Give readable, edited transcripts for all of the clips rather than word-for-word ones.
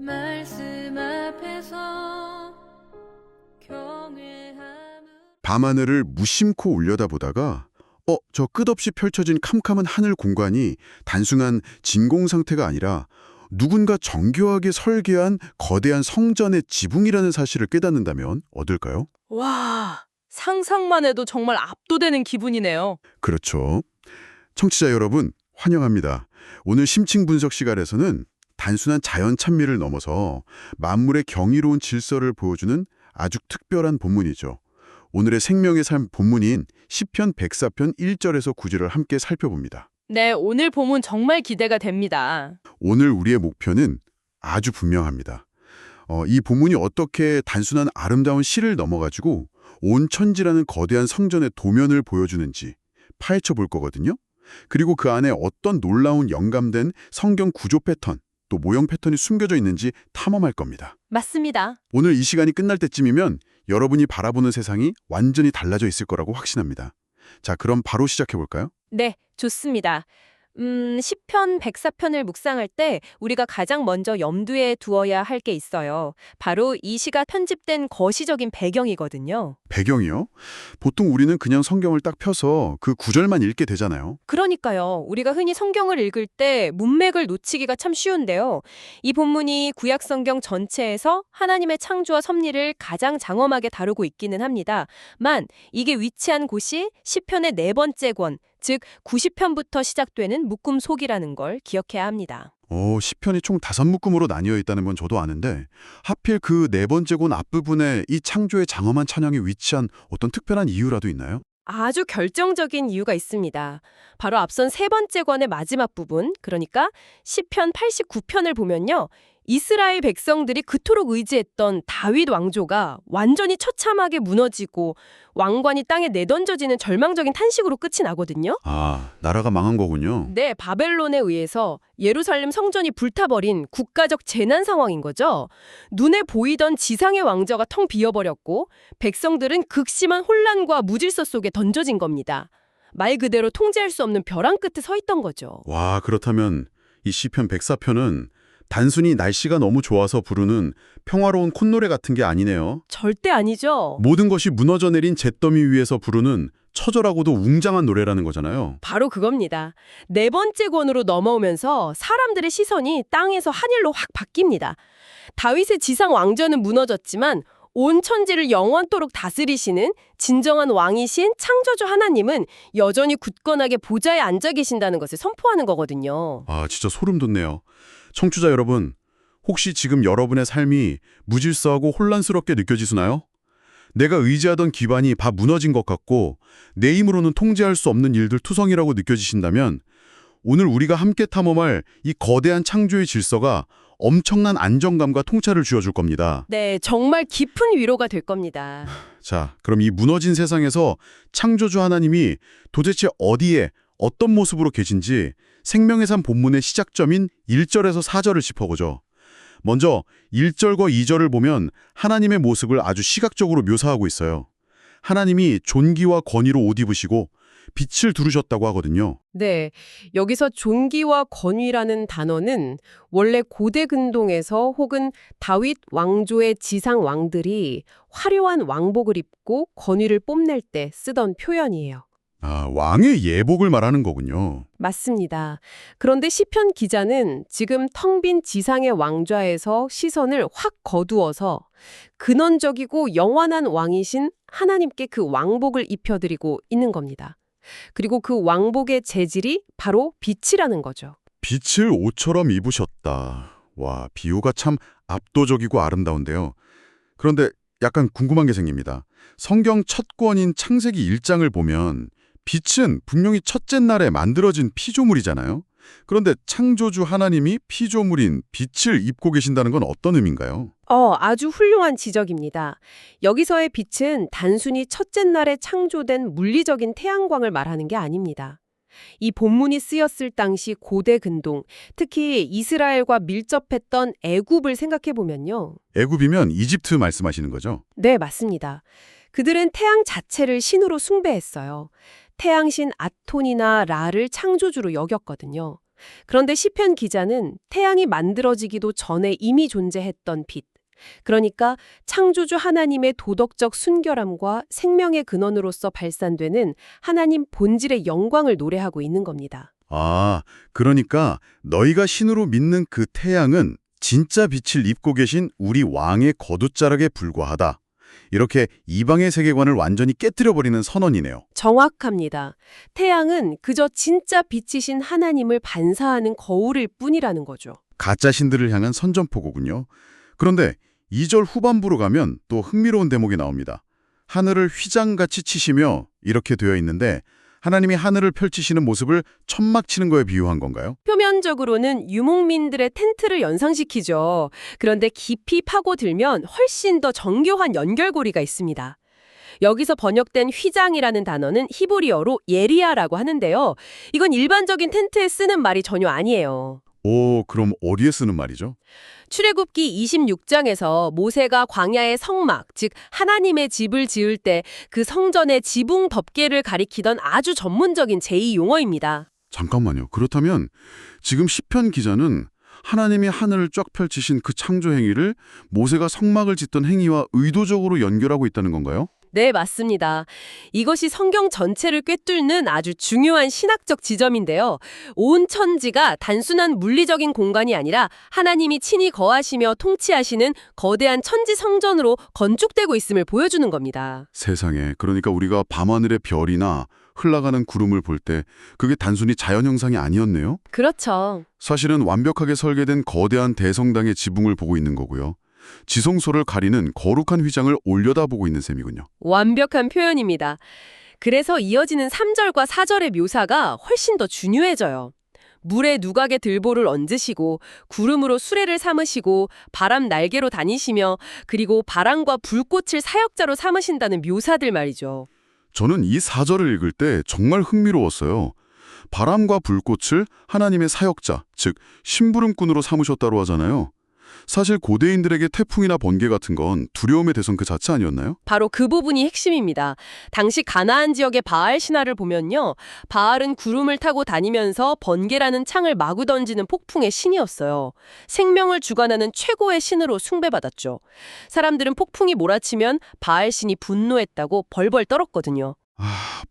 말씀 앞에서 경외함을 밤하늘을 무심코 올려다보다가 저 끝없이 펼쳐진 캄캄한 하늘 공간이 단순한 진공 상태가 아니라 누군가 정교하게 설계한 거대한 성전의 지붕이라는 사실을 깨닫는다면 어떨까요? 와, 상상만 해도 정말 압도되는 기분이네요. 그렇죠. 청취자 여러분, 환영합니다. 오늘 심층 분석 시간에서는 단순한 자연 찬미를 넘어서 만물의 경이로운 질서를 보여주는 아주 특별한 본문이죠. 오늘의 생명의 삶 본문인 시편 104편 1절에서 9절을 함께 살펴봅니다. 네, 오늘 본문 정말 기대가 됩니다. 오늘 우리의 목표는 아주 분명합니다. 이 본문이 어떻게 단순한 아름다운 시를 넘어가지고 온 천지라는 거대한 성전의 도면을 보여주는지 파헤쳐 볼 거거든요. 그리고 그 안에 어떤 놀라운 영감된 성경 구조 패턴, 또 모형 패턴이 숨겨져 있는지 탐험할 겁니다. 맞습니다. 오늘 이 시간이 끝날 때쯤이면 여러분이 바라보는 세상이 완전히 달라져 있을 거라고 확신합니다. 자, 그럼 바로 시작해 볼까요? 네, 좋습니다. 시편 104편을 묵상할 때 우리가 가장 먼저 염두에 두어야 할 게 있어요. 바로 이 시가 편집된 거시적인 배경이거든요. 배경이요? 보통 우리는 그냥 성경을 딱 펴서 그 구절만 읽게 되잖아요. 그러니까요. 우리가 흔히 성경을 읽을 때 문맥을 놓치기가 참 쉬운데요. 이 본문이 구약 성경 전체에서 하나님의 창조와 섭리를 가장 장엄하게 다루고 있기는 합니다만 이게 위치한 곳이 시편의 네 번째 권, 즉 90편부터 시작되는 묶음 속이라는 걸 기억해야 합니다. 시편이 총 5묶음으로 나뉘어 있다는 건 저도 아는데 하필 그 네 번째 권 앞부분에 이 창조의 장엄한 찬양이 위치한 어떤 특별한 이유라도 있나요? 아주 결정적인 이유가 있습니다. 바로 앞선 세 번째 권의 마지막 부분, 그러니까 시편 89편을 보면요. 이스라엘 백성들이 그토록 의지했던 다윗 왕조가 완전히 처참하게 무너지고 왕관이 땅에 내던져지는 절망적인 탄식으로 끝이 나거든요. 아, 나라가 망한 거군요. 네, 바벨론에 의해서 예루살렘 성전이 불타버린 국가적 재난 상황인 거죠. 눈에 보이던 지상의 왕좌가 텅 비어버렸고 백성들은 극심한 혼란과 무질서 속에 던져진 겁니다. 말 그대로 통제할 수 없는 벼랑 끝에 서 있던 거죠. 와, 그렇다면 이 시편 104편은 단순히 날씨가 너무 좋아서 부르는 평화로운 콧노래 같은 게 아니네요. 절대 아니죠. 모든 것이 무너져 내린 잿더미 위에서 부르는 처절하고도 웅장한 노래라는 거잖아요. 바로 그겁니다. 네 번째 권으로 넘어오면서 사람들의 시선이 땅에서 하늘로 확 바뀝니다. 다윗의 지상 왕조는 무너졌지만 온 천지를 영원토록 다스리시는 진정한 왕이신 창조주 하나님은 여전히 굳건하게 보좌에 앉아 계신다는 것을 선포하는 거거든요. 아, 진짜 소름 돋네요. 청취자 여러분, 혹시 지금 여러분의 삶이 무질서하고 혼란스럽게 느껴지시나요? 내가 의지하던 기반이 다 무너진 것 같고 내 힘으로는 통제할 수 없는 일들 투성이라고 느껴지신다면 오늘 우리가 함께 탐험할 이 거대한 창조의 질서가 엄청난 안정감과 통찰을 쥐어줄 겁니다. 네, 정말 깊은 위로가 될 겁니다. 자, 그럼 이 무너진 세상에서 창조주 하나님이 도대체 어디에 어떤 모습으로 계신지 생명의 삶 본문의 시작점인 1절에서 4절을 짚어보죠. 먼저 1절과 2절을 보면 하나님의 모습을 아주 시각적으로 묘사하고 있어요. 하나님이 존귀와 권위로 옷 입으시고 빛을 두르셨다고 하거든요. 네, 여기서 존귀와 권위라는 단어는 원래 고대 근동에서 혹은 다윗 왕조의 지상 왕들이 화려한 왕복을 입고 권위를 뽐낼 때 쓰던 표현이에요. 아, 왕의 예복을 말하는 거군요. 맞습니다. 그런데 시편 기자는 지금 텅 빈 지상의 왕좌에서 시선을 확 거두어서 근원적이고 영원한 왕이신 하나님께 그 왕복을 입혀드리고 있는 겁니다. 그리고 그 왕복의 재질이 바로 빛이라는 거죠. 빛을 옷처럼 입으셨다. 와, 비유가 참 압도적이고 아름다운데요. 그런데 약간 궁금한 게 생깁니다. 성경 첫 권인 창세기 1장을 보면 빛은 분명히 첫째 날에 만들어진 피조물이잖아요. 그런데 창조주 하나님이 피조물인 빛을 입고 계신다는 건 어떤 의미인가요? 아주 훌륭한 지적입니다. 여기서의 빛은 단순히 첫째 날에 창조된 물리적인 태양광을 말하는 게 아닙니다. 이 본문이 쓰였을 당시 고대 근동, 특히 이스라엘과 밀접했던 애굽을 생각해 보면요. 애굽이면 이집트 말씀하시는 거죠? 네, 맞습니다. 그들은 태양 자체를 신으로 숭배했어요. 태양신 아톤이나 라를 창조주로 여겼거든요. 그런데 시편 기자는 태양이 만들어지기도 전에 이미 존재했던 빛, 그러니까 창조주 하나님의 도덕적 순결함과 생명의 근원으로서 발산되는 하나님 본질의 영광을 노래하고 있는 겁니다. 아, 그러니까 너희가 신으로 믿는 그 태양은 진짜 빛을 입고 계신 우리 왕의 겉옷자락에 불과하다. 이렇게 이방의 세계관을 완전히 깨뜨려버리는 선언이네요. 정확합니다. 태양은 그저 진짜 빛이신 하나님을 반사하는 거울일 뿐이라는 거죠. 가짜 신들을 향한 선전포고군요. 그런데 2절 후반부로 가면 또 흥미로운 대목이 나옵니다. 하늘을 휘장같이 치시며 이렇게 되어 있는데 하나님이 하늘을 펼치시는 모습을 천막 치는 거에 비유한 건가요? 표면적으로는 유목민들의 텐트를 연상시키죠. 그런데 깊이 파고들면 훨씬 더 정교한 연결고리가 있습니다. 여기서 번역된 휘장이라는 단어는 히브리어로 예리아라고 하는데요. 이건 일반적인 텐트에 쓰는 말이 전혀 아니에요. 오, 그럼 어디에 쓰는 말이죠? 출애굽기 26장에서 모세가 광야의 성막, 즉 하나님의 집을 지을 때 그 성전의 지붕 덮개를 가리키던 아주 전문적인 제2 용어입니다. 잠깐만요. 그렇다면 지금 시편 기자는 하나님이 하늘을 쫙 펼치신 그 창조 행위를 모세가 성막을 짓던 행위와 의도적으로 연결하고 있다는 건가요? 네, 맞습니다. 이것이 성경 전체를 꿰뚫는 아주 중요한 신학적 지점인데요. 온 천지가 단순한 물리적인 공간이 아니라 하나님이 친히 거하시며 통치하시는 거대한 천지 성전으로 건축되고 있음을 보여주는 겁니다. 세상에, 그러니까 우리가 밤하늘의 별이나 흘러가는 구름을 볼 때 그게 단순히 자연 형상이 아니었네요? 그렇죠. 사실은 완벽하게 설계된 거대한 대성당의 지붕을 보고 있는 거고요. 지성소를 가리는 거룩한 휘장을 올려다보고 있는 셈이군요. 완벽한 표현입니다. 그래서 이어지는 3절과 4절의 묘사가 훨씬 더 중요해져요. 물에 누각의 들보를 얹으시고 구름으로 수레를 삼으시고 바람 날개로 다니시며 그리고 바람과 불꽃을 사역자로 삼으신다는 묘사들 말이죠. 저는 이 4절을 읽을 때 정말 흥미로웠어요. 바람과 불꽃을 하나님의 사역자, 즉 심부름꾼으로 삼으셨다고 하잖아요. 사실 고대인들에게 태풍이나 번개 같은 건 두려움의 대상 그 자체 아니었나요? 바로 그 부분이 핵심입니다. 당시 가나안 지역의 바알 신화를 보면요. 바알은 구름을 타고 다니면서 번개라는 창을 마구 던지는 폭풍의 신이었어요. 생명을 주관하는 최고의 신으로 숭배받았죠. 사람들은 폭풍이 몰아치면 바알 신이 분노했다고 벌벌 떨었거든요.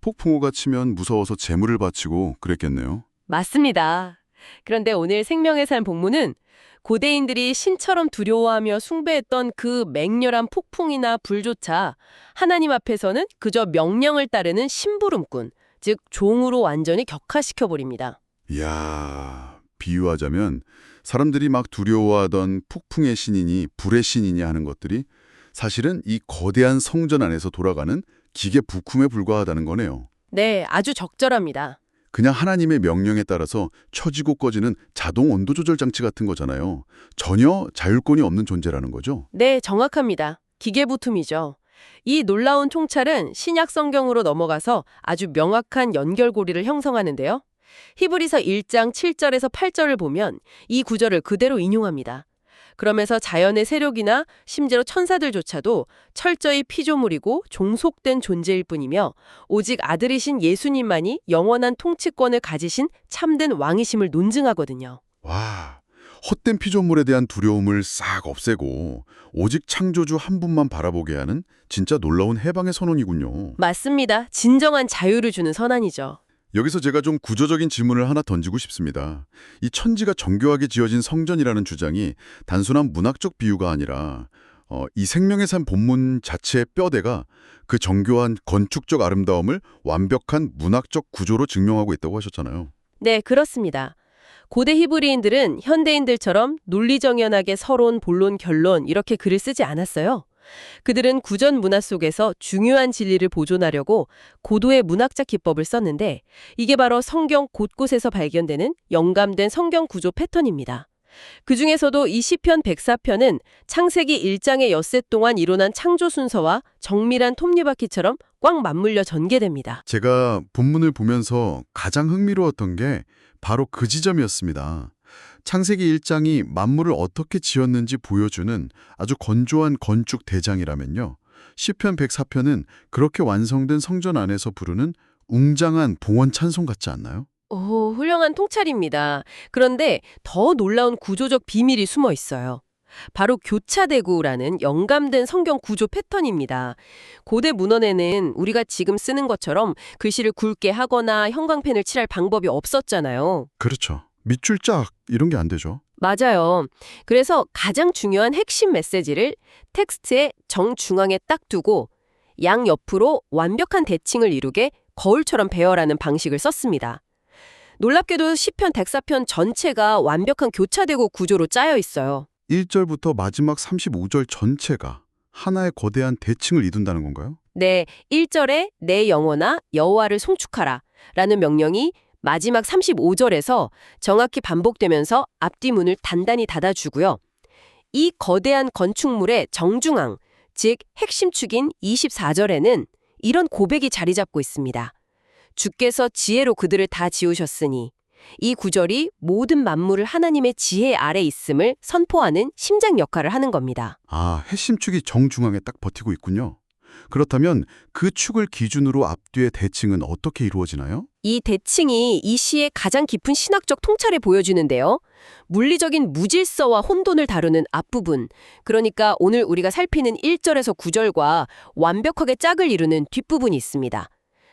폭풍우가 치면 무서워서 재물을 바치고 그랬겠네요. 맞습니다. 그런데 오늘 생명의 삶 본문은 고대인들이 신처럼 두려워하며 숭배했던 그 맹렬한 폭풍이나 불조차 하나님 앞에서는 그저 명령을 따르는 심부름꾼, 즉 종으로 완전히 격화시켜버립니다. 이야, 비유하자면 사람들이 막 두려워하던 폭풍의 신이니 불의 신이니 하는 것들이 사실은 이 거대한 성전 안에서 돌아가는 기계 부품에 불과하다는 거네요. 네, 아주 적절합니다. 그냥 하나님의 명령에 따라서 켜지고 꺼지는 자동 온도 조절 장치 같은 거잖아요. 전혀 자율권이 없는 존재라는 거죠. 네, 정확합니다. 기계부품이죠. 이 놀라운 통찰은 신약 성경으로 넘어가서 아주 명확한 연결고리를 형성하는데요. 히브리서 1장 7절에서 8절을 보면 이 구절을 그대로 인용합니다. 그러면서 자연의 세력이나 심지어 천사들조차도 철저히 피조물이고 종속된 존재일 뿐이며 오직 아들이신 예수님만이 영원한 통치권을 가지신 참된 왕이심을 논증하거든요. 와, 헛된 피조물에 대한 두려움을 싹 없애고 오직 창조주 한 분만 바라보게 하는 진짜 놀라운 해방의 선언이군요. 맞습니다. 진정한 자유를 주는 선언이죠. 여기서 제가 좀 구조적인 질문을 하나 던지고 싶습니다. 이 천지가 정교하게 지어진 성전이라는 주장이 단순한 문학적 비유가 아니라 이 생명의 삶 본문 자체의 뼈대가 그 정교한 건축적 아름다움을 완벽한 문학적 구조로 증명하고 있다고 하셨잖아요. 네, 그렇습니다. 고대 히브리인들은 현대인들처럼 논리정연하게 서론, 본론, 결론 이렇게 글을 쓰지 않았어요. 그들은 구전 문화 속에서 중요한 진리를 보존하려고 고도의 문학적 기법을 썼는데 이게 바로 성경 곳곳에서 발견되는 영감된 성경 구조 패턴입니다. 그중에서도 이 시편 104편은 창세기 1장의 엿새 동안 일어난 창조 순서와 정밀한 톱니바퀴처럼 꽉 맞물려 전개됩니다. 제가 본문을 보면서 가장 흥미로웠던 게 바로 그 지점이었습니다. 창세기 1장이 만물을 어떻게 지었는지 보여주는 아주 건조한 건축 대장이라면요. 시편 104편은 그렇게 완성된 성전 안에서 부르는 웅장한 봉헌 찬송 같지 않나요? 오, 훌륭한 통찰입니다. 그런데 더 놀라운 구조적 비밀이 숨어 있어요. 바로 교차대구라는 영감된 성경 구조 패턴입니다. 고대 문헌에는 우리가 지금 쓰는 것처럼 글씨를 굵게 하거나 형광펜을 칠할 방법이 없었잖아요. 그렇죠. 밑줄 짝 이런 게 안 되죠. 맞아요. 그래서 가장 중요한 핵심 메시지를 텍스트의 정중앙에 딱 두고 양 옆으로 완벽한 대칭을 이루게 거울처럼 배열하는 방식을 썼습니다. 놀랍게도 시편 대사편 전체가 완벽한 교차대구 구조로 짜여 있어요. 1절부터 마지막 35절 전체가 하나의 거대한 대칭을 이룬다는 건가요? 네, 1절에 내 영혼아 여호와를 송축하라 라는 명령이 마지막 35절에서 정확히 반복되면서 앞뒤 문을 단단히 닫아주고요. 이 거대한 건축물의 정중앙, 즉 핵심 축인 24절에는 이런 고백이 자리 잡고 있습니다. 주께서 지혜로 그들을 다 지으셨으니 이 구절이 모든 만물을 하나님의 지혜 아래 있음을 선포하는 심장 역할을 하는 겁니다. 아, 핵심축이 정중앙에 딱 버티고 있군요. 그렇다면 그 축을 기준으로 앞뒤의 대칭은 어떻게 이루어지나요? 이 대칭이 이 시의 가장 깊은 신학적 통찰을 보여주는데요. 물리적인 무질서와 혼돈을 다루는 앞부분, 그러니까 오늘 우리가 살피는 1절에서 9절과 완벽하게 짝을 이루는 뒷부분이 있습니다.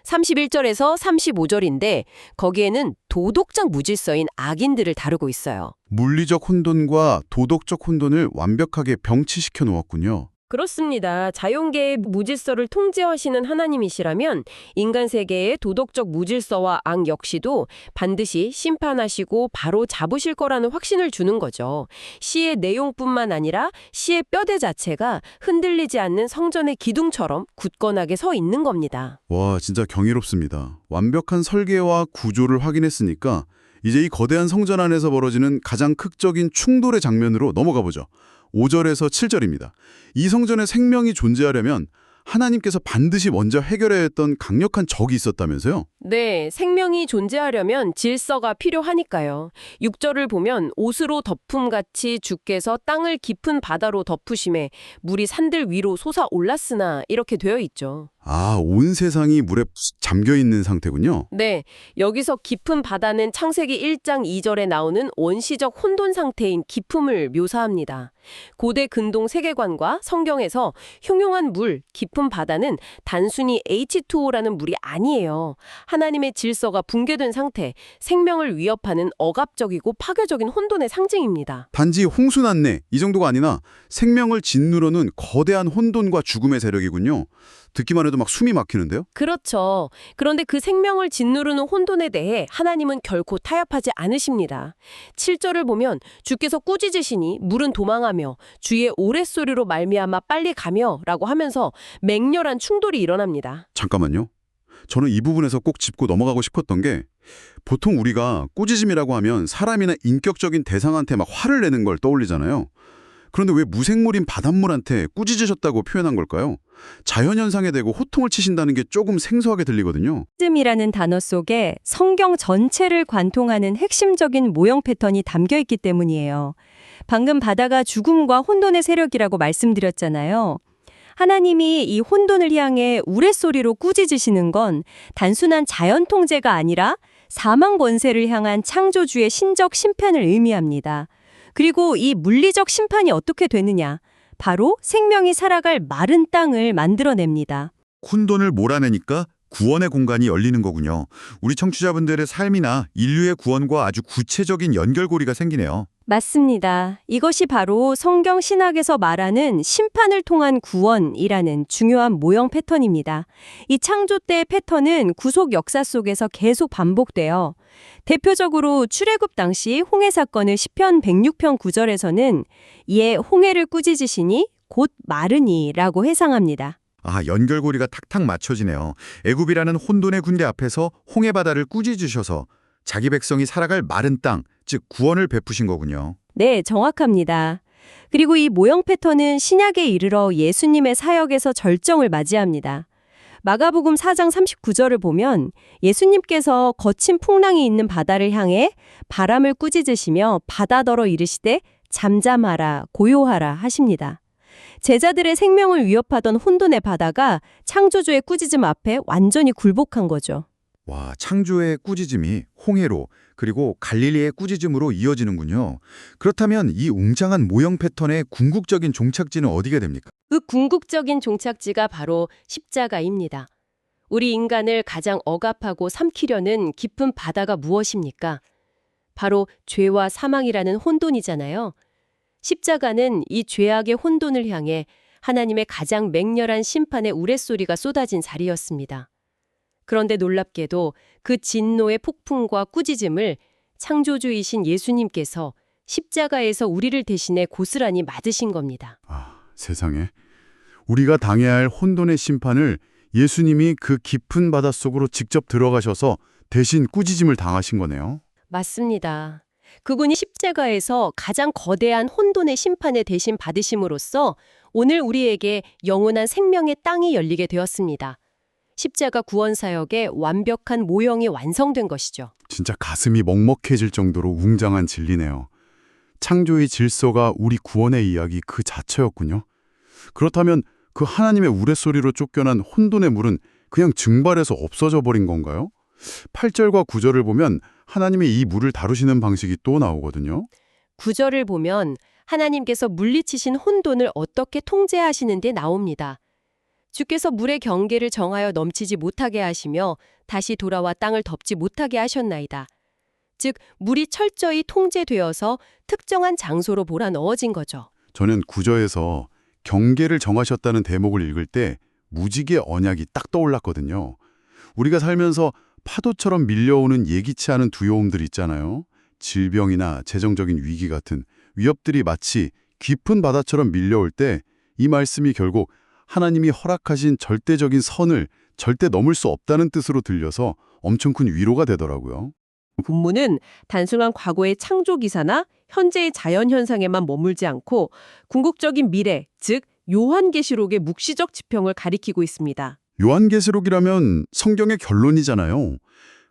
31절에서 35절인데 거기에는 도덕적 무질서인 악인들을 다루고 있어요. 물리적 혼돈과 도덕적 혼돈을 완벽하게 병치시켜 놓았군요. 그렇습니다. 자연계의 무질서를 통제하시는 하나님이시라면 인간 세계의 도덕적 무질서와 악 역시도 반드시 심판하시고 바로 잡으실 거라는 확신을 주는 거죠. 시의 내용뿐만 아니라 시의 뼈대 자체가 흔들리지 않는 성전의 기둥처럼 굳건하게 서 있는 겁니다. 와, 진짜 경이롭습니다. 완벽한 설계와 구조를 확인했으니까 이제 이 거대한 성전 안에서 벌어지는 가장 극적인 충돌의 장면으로 넘어가 보죠. 5절에서 7절입니다. 이 성전에 생명이 존재하려면 하나님께서 반드시 먼저 해결해야 했던 강력한 적이 있었다면서요? 네, 생명이 존재하려면 질서가 필요하니까요. 6절을 보면 옷으로 덮음같이 주께서 땅을 깊은 바다로 덮으심에 물이 산들 위로 솟아올랐으나 이렇게 되어 있죠. 아, 온 세상이 물에 잠겨있는 상태군요. 네, 여기서 깊은 바다는 창세기 1장 2절에 나오는 원시적 혼돈 상태인 깊음을 묘사합니다. 고대 근동 세계관과 성경에서 흉흉한 물, 깊은 바다는 단순히 H2O라는 물이 아니에요. 하나님의 질서가 붕괴된 상태, 생명을 위협하는 억압적이고 파괴적인 혼돈의 상징입니다. 단지 홍수 났네 이 정도가 아니라 생명을 짓누르는 거대한 혼돈과 죽음의 세력이군요. 듣기만 해도 막 숨이 막히는데요? 그렇죠. 그런데 그 생명을 짓누르는 혼돈에 대해 하나님은 결코 타협하지 않으십니다. 7절을 보면 주께서 꾸짖으시니 물은 도망하며 주의 오랫소리로 말미암아 빨리 가며 라고 하면서 맹렬한 충돌이 일어납니다. 잠깐만요. 저는 이 부분에서 꼭 짚고 넘어가고 싶었던 게 보통 우리가 꾸짖음이라고 하면 사람이나 인격적인 대상한테 막 화를 내는 걸 떠올리잖아요. 그런데 왜 무생물인 바닷물한테 꾸짖으셨다고 표현한 걸까요? 자연현상에 대고 호통을 치신다는 게 조금 생소하게 들리거든요. 꾸짖음이라는 단어 속에 성경 전체를 관통하는 핵심적인 모형 패턴이 담겨 있기 때문이에요. 방금 바다가 죽음과 혼돈의 세력이라고 말씀드렸잖아요. 하나님이 이 혼돈을 향해 우레소리로 꾸짖으시는 건 단순한 자연 통제가 아니라 사망 권세를 향한 창조주의 신적 심판을 의미합니다. 그리고 이 물리적 심판이 어떻게 되느냐? 바로 생명이 살아갈 마른 땅을 만들어냅니다. 혼돈을 몰아내니까 구원의 공간이 열리는 거군요. 우리 청취자분들의 삶이나 인류의 구원과 아주 구체적인 연결고리가 생기네요. 맞습니다. 이것이 바로 성경 신학에서 말하는 심판을 통한 구원이라는 중요한 모형 패턴입니다. 이 창조 때의 패턴은 구속 역사 속에서 계속 반복돼요. 대표적으로 출애굽 당시 홍해 사건을 시편 106편 9절에서는 이에 홍해를 꾸짖으시니 곧 마르니라고 회상합니다. 아, 연결고리가 탁탁 맞춰지네요. 애굽이라는 혼돈의 군대 앞에서 홍해 바다를 꾸짖으셔서 자기 백성이 살아갈 마른 땅, 즉 구원을 베푸신 거군요. 네, 정확합니다. 그리고 이 모형 패턴은 신약에 이르러 예수님의 사역에서 절정을 맞이합니다. 마가복음 4장 39절을 보면 예수님께서 거친 풍랑이 있는 바다를 향해 바람을 꾸짖으시며 바다더러 이르시되 잠잠하라 고요하라 하십니다. 제자들의 생명을 위협하던 혼돈의 바다가 창조주의 꾸짖음 앞에 완전히 굴복한 거죠. 와, 창조의 꾸짖음이 홍해로 그리고 갈릴리의 꾸짖음으로 이어지는군요. 그렇다면 이 웅장한 모형 패턴의 궁극적인 종착지는 어디가 됩니까? 그 궁극적인 종착지가 바로 십자가입니다. 우리 인간을 가장 억압하고 삼키려는 깊은 바다가 무엇입니까? 바로 죄와 사망이라는 혼돈이잖아요. 십자가는 이 죄악의 혼돈을 향해 하나님의 가장 맹렬한 심판의 우레소리가 쏟아진 자리였습니다. 그런데 놀랍게도 그 진노의 폭풍과 꾸짖음을 창조주이신 예수님께서 십자가에서 우리를 대신해 고스란히 맞으신 겁니다. 아, 세상에. 우리가 당해야 할 혼돈의 심판을 예수님이 그 깊은 바닷속으로 직접 들어가셔서 대신 꾸짖음을 당하신 거네요. 맞습니다. 그분이 십자가에서 가장 거대한 혼돈의 심판을 대신 받으심으로써 오늘 우리에게 영원한 생명의 땅이 열리게 되었습니다. 십자가 구원 사역의 완벽한 모형이 완성된 것이죠. 진짜 가슴이 먹먹해질 정도로 웅장한 진리네요. 창조의 질서가 우리 구원의 이야기 그 자체였군요. 그렇다면 그 하나님의 우레소리로 쫓겨난 혼돈의 물은 그냥 증발해서 없어져 버린 건가요? 8절과 9절을 보면 하나님이 이 물을 다루시는 방식이 또 나오거든요. 9절을 보면 하나님께서 물리치신 혼돈을 어떻게 통제하시는데 나옵니다. 주께서 물의 경계를 정하여 넘치지 못하게 하시며 다시 돌아와 땅을 덮지 못하게 하셨나이다. 즉 물이 철저히 통제되어서 특정한 장소로 몰아넣어진 거죠. 저는 9절에서 경계를 정하셨다는 대목을 읽을 때 무지개 언약이 딱 떠올랐거든요. 우리가 살면서 파도처럼 밀려오는 예기치 않은 두려움들 있잖아요. 질병이나 재정적인 위기 같은 위협들이 마치 깊은 바다처럼 밀려올 때 이 말씀이 결국 하나님이 허락하신 절대적인 선을 절대 넘을 수 없다는 뜻으로 들려서 엄청 큰 위로가 되더라고요. 본문은 단순한 과거의 창조 기사나 현재의 자연 현상에만 머물지 않고 궁극적인 미래, 즉 요한계시록의 묵시적 지평을 가리키고 있습니다. 요한계시록이라면 성경의 결론이잖아요.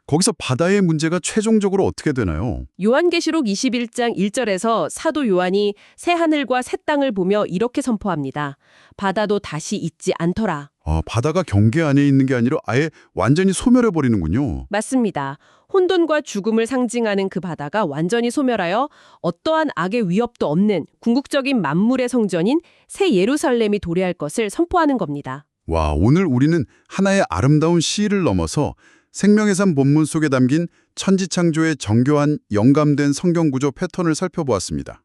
거기서 바다의 문제가 최종적으로 어떻게 되나요? 요한계시록 21장 1절에서 사도 요한이 새 하늘과 새 땅을 보며 이렇게 선포합니다. 바다도 다시 있지 않더라. 아, 바다가 경계 안에 있는 게 아니라 아예 완전히 소멸해버리는군요. 맞습니다. 혼돈과 죽음을 상징하는 그 바다가 완전히 소멸하여 어떠한 악의 위협도 없는 궁극적인 만물의 성전인 새 예루살렘이 도래할 것을 선포하는 겁니다. 와, 오늘 우리는 하나의 아름다운 시를 넘어서 생명의 삶 본문 속에 담긴 천지창조의 정교한 영감된 성경구조 패턴을 살펴보았습니다.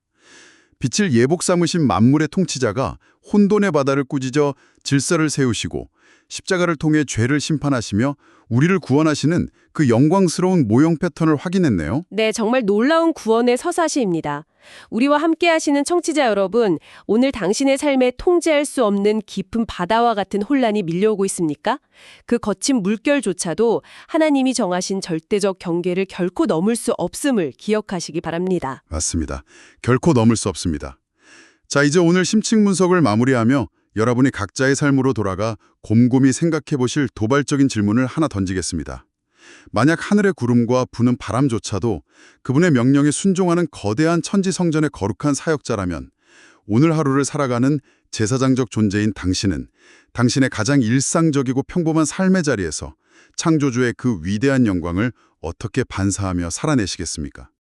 빛을 예복 삼으신 만물의 통치자가 혼돈의 바다를 꾸짖어 질서를 세우시고 십자가를 통해 죄를 심판하시며 우리를 구원하시는 그 영광스러운 모형 패턴을 확인했네요. 네, 정말 놀라운 구원의 서사시입니다. 우리와 함께 하시는 청취자 여러분, 오늘 당신의 삶에 통제할 수 없는 깊은 바다와 같은 혼란이 밀려오고 있습니까? 그 거친 물결조차도 하나님이 정하신 절대적 경계를 결코 넘을 수 없음을 기억하시기 바랍니다. 맞습니다. 결코 넘을 수 없습니다. 자, 이제 오늘 심층 분석을 마무리하며 여러분이 각자의 삶으로 돌아가 곰곰이 생각해 보실 도발적인 질문을 하나 던지겠습니다. 만약 하늘의 구름과 부는 바람조차도 그분의 명령에 순종하는 거대한 천지성전의 거룩한 사역자라면 오늘 하루를 살아가는 제사장적 존재인 당신은 당신의 가장 일상적이고 평범한 삶의 자리에서 창조주의 그 위대한 영광을 어떻게 반사하며 살아내시겠습니까?